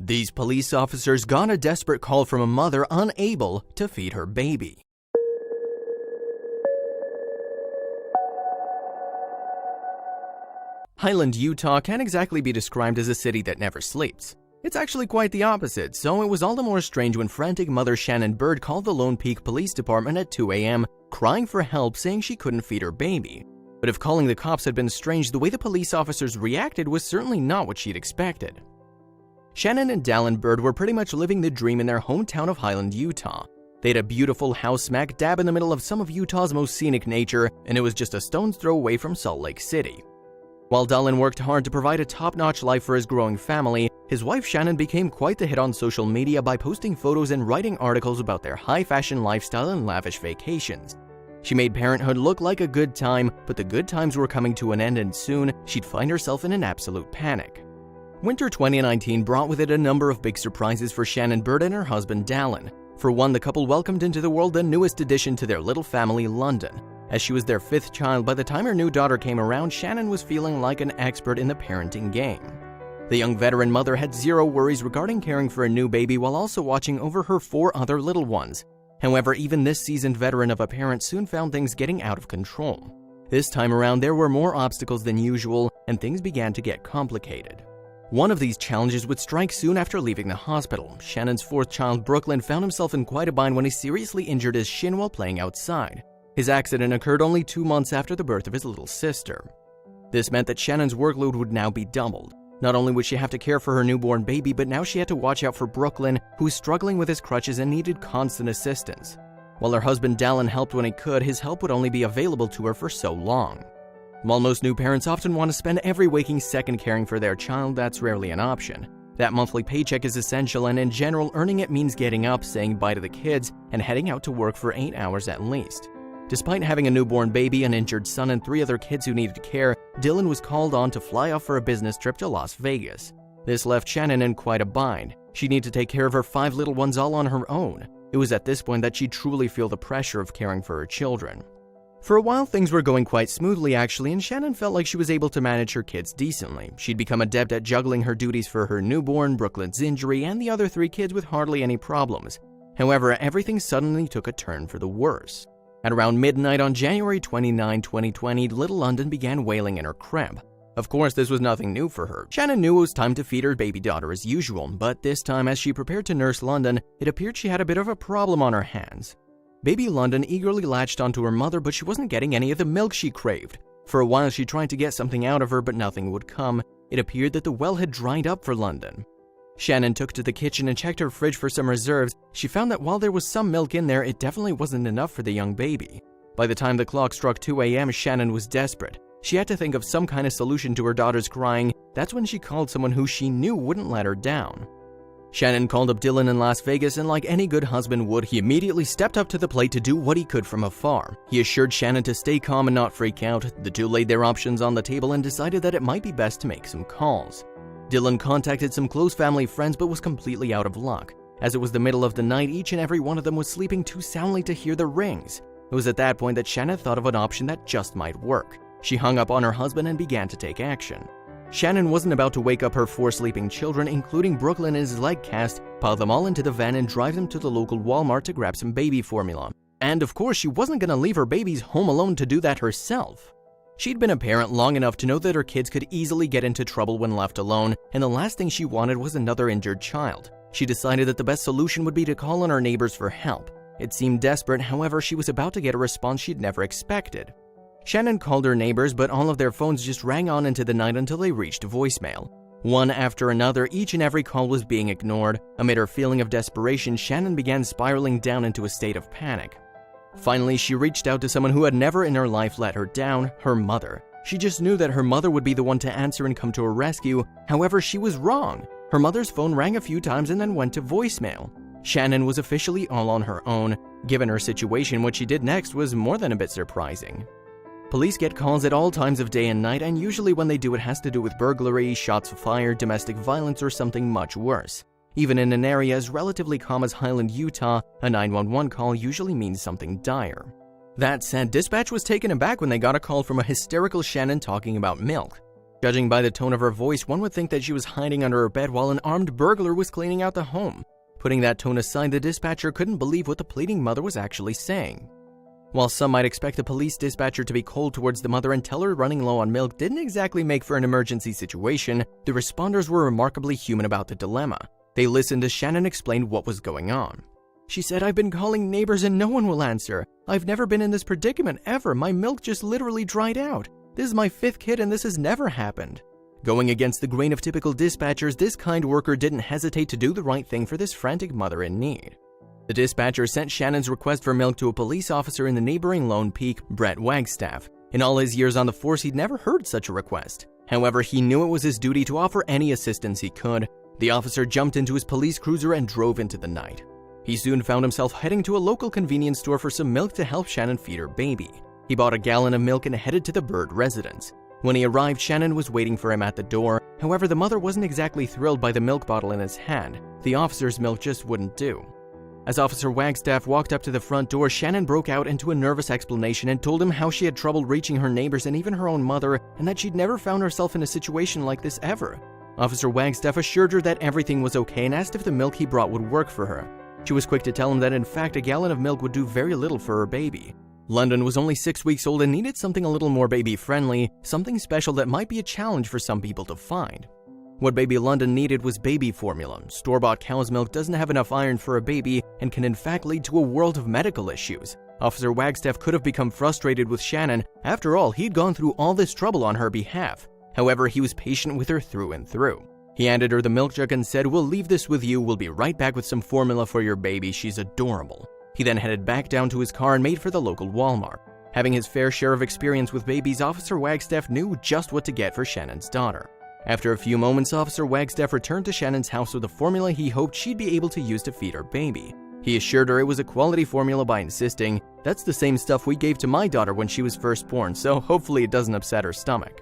These police officers got a desperate call from a mother unable to feed her baby. Highland, Utah can't exactly be described as a city that never sleeps. It's actually quite the opposite, so it was all the more strange when frantic mother Shannon Bird called the Lone Peak Police Department at 2 a.m. crying for help, saying she couldn't feed her baby. But if calling the cops had been strange, the way the police officers reacted was certainly not what she'd expected. Shannon and Dallin Bird were pretty much living the dream in their hometown of Highland, Utah. They had a beautiful house smack dab in the middle of some of Utah's most scenic nature, and it was just a stone's throw away from Salt Lake City. While Dallin worked hard to provide a top-notch life for his growing family, his wife Shannon became quite the hit on social media by posting photos and writing articles about their high-fashion lifestyle and lavish vacations. She made parenthood look like a good time, but the good times were coming to an end and soon she'd find herself in an absolute panic. Winter 2019 brought with it a number of big surprises for Shannon Bird and her husband Dallin. For one, the couple welcomed into the world the newest addition to their little family, London. As she was their 5th child, by the time her new daughter came around, Shannon was feeling like an expert in the parenting game. The young veteran mother had zero worries regarding caring for a new baby while also watching over her 4 other little ones. However, even this seasoned veteran of a parent soon found things getting out of control. This time around, there were more obstacles than usual, and things began to get complicated. One of these challenges would strike soon after leaving the hospital. Shannon's 4th child, Brooklyn, found himself in quite a bind when he seriously injured his shin while playing outside. His accident occurred only 2 months after the birth of his little sister. This meant that Shannon's workload would now be doubled. Not only would she have to care for her newborn baby, but now she had to watch out for Brooklyn, who was struggling with his crutches and needed constant assistance. While her husband Dallin helped when he could, his help would only be available to her for so long. While most new parents often want to spend every waking second caring for their child, that's rarely an option. That monthly paycheck is essential, and in general, earning it means getting up, saying bye to the kids, and heading out to work for 8 hours at least. Despite having a newborn baby, an injured son, and 3 other kids who needed care, Dylan was called on to fly off for a business trip to Las Vegas. This left Shannon in quite a bind. She needed to take care of her 5 little ones all on her own. It was at this point that she'd truly feel the pressure of caring for her children. For a while, things were going quite smoothly actually, and Shannon felt like she was able to manage her kids decently. She'd become adept at juggling her duties for her newborn, Brooklyn's injury, and the other 3 kids with hardly any problems. However, everything suddenly took a turn for the worse. At around midnight on January 29, 2020, little London began wailing in her crib. Of course, this was nothing new for her. Shannon knew it was time to feed her baby daughter as usual, but this time as she prepared to nurse London, it appeared she had a bit of a problem on her hands. Baby London eagerly latched onto her mother, but she wasn't getting any of the milk she craved. For a while, she tried to get something out of her, but nothing would come. It appeared that the well had dried up for London. Shannon took to the kitchen and checked her fridge for some reserves. She found that while there was some milk in there, it definitely wasn't enough for the young baby. By the time the clock struck 2 a.m., Shannon was desperate. She had to think of some kind of solution to her daughter's crying. That's when she called someone who she knew wouldn't let her down. Shannon called up Dylan in Las Vegas, and like any good husband would, he immediately stepped up to the plate to do what he could from afar. He assured Shannon to stay calm and not freak out. The two laid their options on the table and decided that it might be best to make some calls. Dylan contacted some close family friends but was completely out of luck. As it was the middle of the night, each and every one of them was sleeping too soundly to hear the rings. It was at that point that Shannon thought of an option that just might work. She hung up on her husband and began to take action. Shannon wasn't about to wake up her 4 sleeping children, including Brooklyn in his leg cast, pile them all into the van and drive them to the local Walmart to grab some baby formula. And of course, she wasn't going to leave her babies home alone to do that herself. She'd been a parent long enough to know that her kids could easily get into trouble when left alone, and the last thing she wanted was another injured child. She decided that the best solution would be to call on her neighbors for help. It seemed desperate, however, she was about to get a response she'd never expected. Shannon called her neighbors, but all of their phones just rang on into the night until they reached voicemail. One after another, each and every call was being ignored. Amid her feeling of desperation, Shannon began spiraling down into a state of panic. Finally, she reached out to someone who had never in her life let her down, her mother. She just knew that her mother would be the one to answer and come to her rescue. However, she was wrong. Her mother's phone rang a few times and then went to voicemail. Shannon was officially all on her own. Given her situation, what she did next was more than a bit surprising. Police get calls at all times of day and night, and usually when they do, it has to do with burglary, shots fired, domestic violence, or something much worse. Even in an area as relatively calm as Highland, Utah, a 911 call usually means something dire. That said, dispatch was taken aback when they got a call from a hysterical Shannon talking about milk. Judging by the tone of her voice, one would think that she was hiding under her bed while an armed burglar was cleaning out the home. Putting that tone aside, the dispatcher couldn't believe what the pleading mother was actually saying. While some might expect a police dispatcher to be cold towards the mother and tell her running low on milk didn't exactly make for an emergency situation, the responders were remarkably human about the dilemma. They listened as Shannon explained what was going on. She said, "I've been calling neighbors and no one will answer. I've never been in this predicament ever. My milk just literally dried out. This is my 5th kid and this has never happened." Going against the grain of typical dispatchers, this kind worker didn't hesitate to do the right thing for this frantic mother in need. The dispatcher sent Shannon's request for milk to a police officer in the neighboring Lone Peak, Brett Wagstaff. In all his years on the force, he'd never heard such a request. However, he knew it was his duty to offer any assistance he could. The officer jumped into his police cruiser and drove into the night. He soon found himself heading to a local convenience store for some milk to help Shannon feed her baby. He bought a gallon of milk and headed to the Bird residence. When he arrived, Shannon was waiting for him at the door. However, the mother wasn't exactly thrilled by the milk bottle in his hand. The officer's milk just wouldn't do. As Officer Wagstaff walked up to the front door, Shannon broke out into a nervous explanation and told him how she had trouble reaching her neighbors and even her own mother, and that she'd never found herself in a situation like this ever. Officer Wagstaff assured her that everything was okay and asked if the milk he brought would work for her. She was quick to tell him that in fact a gallon of milk would do very little for her baby. London was only 6 weeks old and needed something a little more baby-friendly, something special that might be a challenge for some people to find. What baby London needed was baby formula. Store-bought cow's milk doesn't have enough iron for a baby and can in fact lead to a world of medical issues. Officer Wagstaff could have become frustrated with Shannon. After all, he'd gone through all this trouble on her behalf. However, he was patient with her through and through. He handed her the milk jug and said, "We'll leave this with you. We'll be right back with some formula for your baby. She's adorable." He then headed back down to his car and made for the local Walmart. Having his fair share of experience with babies, Officer Wagstaff knew just what to get for Shannon's daughter. After a few moments, Officer Wagstaff returned to Shannon's house with a formula he hoped she'd be able to use to feed her baby. He assured her it was a quality formula by insisting, "That's the same stuff we gave to my daughter when she was first born, so hopefully it doesn't upset her stomach."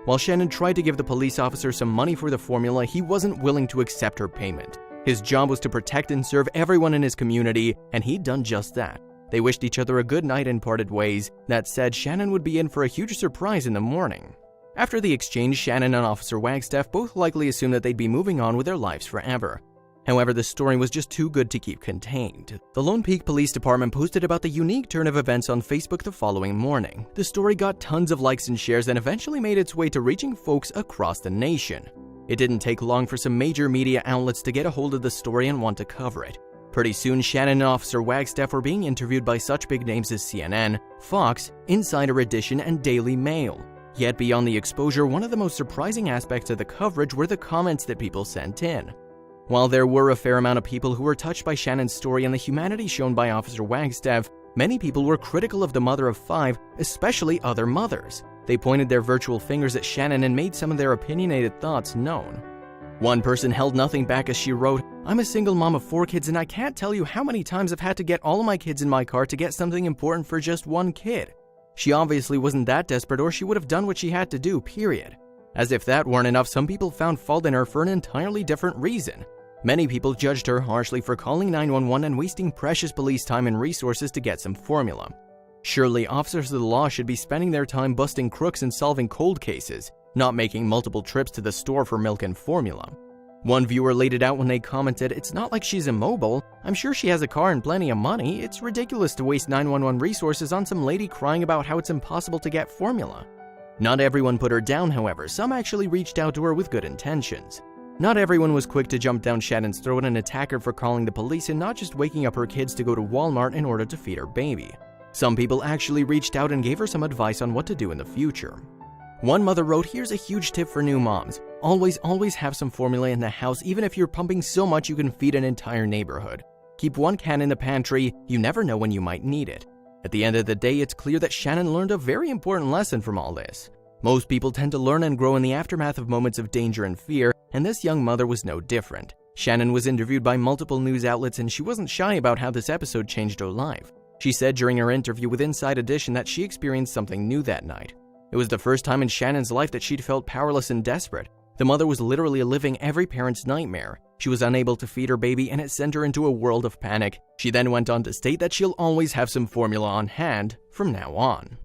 While Shannon tried to give the police officer some money for the formula, he wasn't willing to accept her payment. His job was to protect and serve everyone in his community, and he'd done just that. They wished each other a good night and parted ways. That said, Shannon would be in for a huge surprise in the morning. After the exchange, Shannon and Officer Wagstaff both likely assumed that they'd be moving on with their lives forever. However, the story was just too good to keep contained. The Lone Peak Police Department posted about the unique turn of events on Facebook the following morning. The story got tons of likes and shares and eventually made its way to reaching folks across the nation. It didn't take long for some major media outlets to get a hold of the story and want to cover it. Pretty soon, Shannon and Officer Wagstaff were being interviewed by such big names as CNN, Fox, Insider Edition, and Daily Mail. Yet beyond the exposure, one of the most surprising aspects of the coverage were the comments that people sent in. While there were a fair amount of people who were touched by Shannon's story and the humanity shown by Officer Wagstaff, many people were critical of the mother of 5, especially other mothers. They pointed their virtual fingers at Shannon and made some of their opinionated thoughts known. One person held nothing back as she wrote, "I'm a single mom of 4 kids and I can't tell you how many times I've had to get all of my kids in my car to get something important for just one kid. She obviously wasn't that desperate or she would have done what she had to do, period." As if that weren't enough, some people found fault in her for an entirely different reason. Many people judged her harshly for calling 911 and wasting precious police time and resources to get some formula. Surely, officers of the law should be spending their time busting crooks and solving cold cases, not making multiple trips to the store for milk and formula. One viewer laid it out when they commented, "It's not like she's immobile. I'm sure she has a car and plenty of money. It's ridiculous to waste 911 resources on some lady crying about how it's impossible to get formula." Not everyone put her down, however. Some actually reached out to her with good intentions. Not everyone was quick to jump down Shannon's throat and attack her for calling the police and not just waking up her kids to go to Walmart in order to feed her baby. Some people actually reached out and gave her some advice on what to do in the future. One mother wrote, "Here's a huge tip for new moms. Always have some formula in the house, even if you're pumping so much you can feed an entire neighborhood. Keep one can in the pantry, you never know when you might need it." At the end of the day, it's clear that Shannon learned a very important lesson from all this. Most people tend to learn and grow in the aftermath of moments of danger and fear, and this young mother was no different. Shannon was interviewed by multiple news outlets and she wasn't shy about how this episode changed her life. She said during her interview with Inside Edition that she experienced something new that night. It was the first time in Shannon's life that she'd felt powerless and desperate. The mother was literally living every parent's nightmare. She was unable to feed her baby and it sent her into a world of panic. She then went on to state that she'll always have some formula on hand from now on.